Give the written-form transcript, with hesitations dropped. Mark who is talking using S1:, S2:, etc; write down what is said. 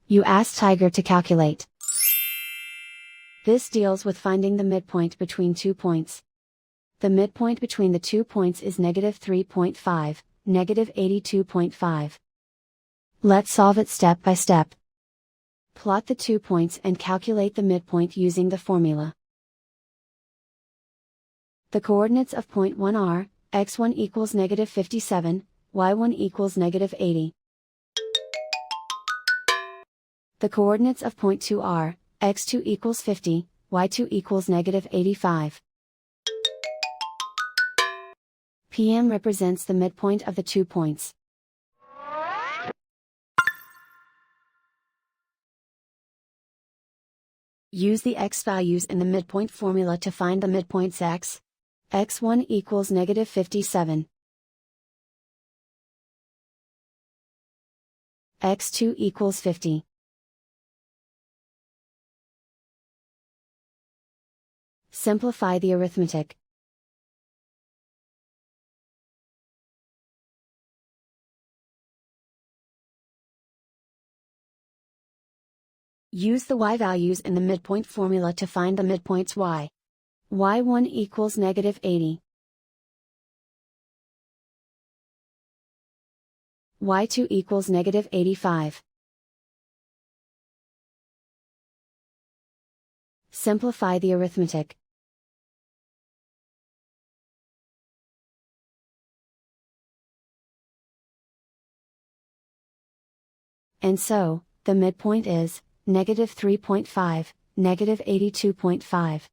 S1: You ask Tiger to calculate. This deals with finding the midpoint between 2 points. The midpoint between the 2 points is -3.5, -82.5. Let's solve it step by step. Plot the 2 points and calculate the midpoint using the formula. The coordinates of point 1 are, x1 equals -57, y1 equals -80. The coordinates of point 2 are, x2 equals 50, y2 equals -85. PM represents the midpoint of the 2 points. Use the x values in the midpoint formula to find the midpoints x. x1 equals -57. x2 equals 50. Simplify the arithmetic. Use the y values in the midpoint formula to find the midpoints y. y1 equals -80. y2 equals -85. Simplify the arithmetic. And so, the midpoint is, -3.5, -82.5.